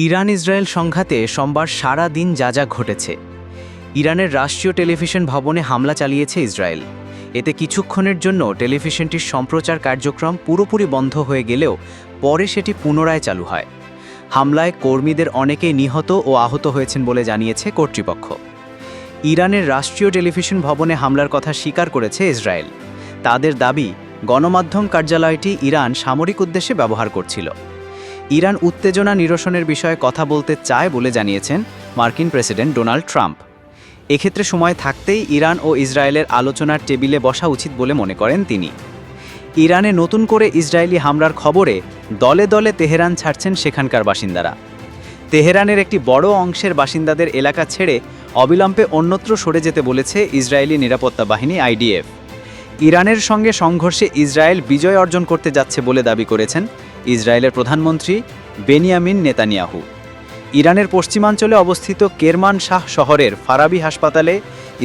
Iran Israel সংঘাতে সোমবার সারা দিন যা ঘটেছে। ইরানের রাষ্ট্রীয় টেলিভিশন ভবনে হামলা চালিয়েছে ইসরায়েল। এতে কিছুক্ষণের জন্য টেলিভিশনটির সম্প্রচার কার্যক্রম পুরোপুরি বন্ধ হয়ে গেলেও পরে সেটি পুনরায় চালু হয়। হামলায় কর্মীদের অনেকেই নিহত ও আহত হয়েছেন বলে জানিয়েছে কর্তৃপক্ষ। ইরানের রাষ্ট্রীয় টেলিভিশন ভবনে হামলার কথা স্বীকার করেছে ইসরায়েল। তাদের দাবি, গণমাধ্যম কার্যালয়টি ইরান সামরিক উদ্দেশ্যে ব্যবহার করছিল। ইরান উত্তেজনা নিরসনের বিষয়ে কথা বলতে চায় বলে জানিয়েছেন মার্কিন প্রেসিডেন্ট ডোনাল্ড ট্রাম্প। এক্ষেত্রে সময় থাকতেই ইরান ও ইসরায়েলের আলোচনার টেবিলে বসা উচিত বলে মনে করেন তিনি। ইরানে নতুন করে ইসরায়েলি হামলার খবরে দলে দলে তেহরান ছাড়ছেন সেখানকার বাসিন্দারা। তেহরানের একটি বড় অংশের বাসিন্দাদের এলাকা ছেড়ে অবিলম্বে অন্যত্র সরে যেতে বলেছে ইসরায়েলি নিরাপত্তা বাহিনী আইডিএফ। ইরানের সঙ্গে সংঘর্ষে ইসরায়েল বিজয় অর্জন করতে যাচ্ছে বলে দাবি করেছেন ইসরায়েলের প্রধানমন্ত্রী বেনিয়ামিন নেতানিয়াহু। ইরানের পশ্চিমাঞ্চলে অবস্থিত কেরমান শাহ শহরের ফারাবি হাসপাতালে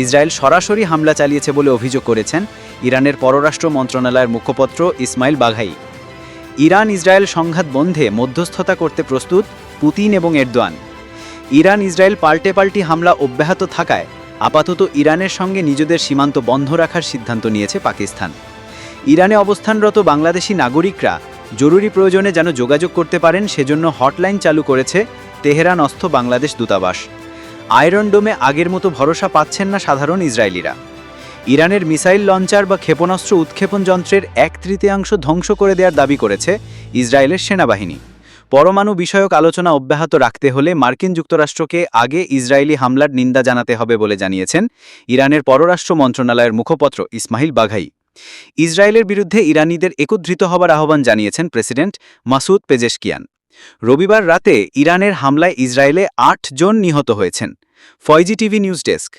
ইসরায়েল সরাসরি হামলা চালিয়েছে বলে অভিযোগ করেছেন ইরানের পররাষ্ট্র মন্ত্রণালয়ের মুখপাত্র ইসমাইল বাঘাই। ইরান ইসরায়েল সংঘাত বন্ধে মধ্যস্থতা করতে প্রস্তুত পুতিন এবং এরদোয়ান। ইরান ইসরায়েল পাল্টে হামলা অব্যাহত থাকায় আপাতত ইরানের সঙ্গে নিজেদের সীমান্ত বন্ধ রাখার সিদ্ধান্ত নিয়েছে পাকিস্তান। ইরানে অবস্থানরত বাংলাদেশি নাগরিকরা জরুরি প্রয়োজনে যেন যোগাযোগ করতে পারেন সেজন্য হটলাইন চালু করেছে তেহরানস্থ বাংলাদেশ দূতাবাস। আয়রন ডোমে আগের মতো ভরসা পাচ্ছেন না সাধারণ ইসরায়েলিরা। ইরানের মিসাইল লঞ্চার বা ক্ষেপণাস্ত্র উৎক্ষেপণ যন্ত্রের 1/3 ধ্বংস করে দেওয়ার দাবি করেছে ইসরায়েলের সেনাবাহিনী। পরমাণু বিষয়ক আলোচনা অব্যাহত রাখতে হলে মার্কিন যুক্তরাষ্ট্রকে আগে ইসরায়েলি হামলার নিন্দা জানাতে হবে বলে জানিয়েছেন ইরানের পররাষ্ট্র মন্ত্রণালয়ের মুখপাত্র ইসমাইল বাঘাই। ইসরায়েলের বিরুদ্ধে ইরানিদের একত্রিত হবার আহ্বান জানিয়েছেন প্রেসিডেন্ট মাসুদ পেজেশকিয়ান। রবিবার রাতে ইরানের হামলায় ইসরায়েলে 8 জন নিহত হয়েছেন। Faizi TV news desk.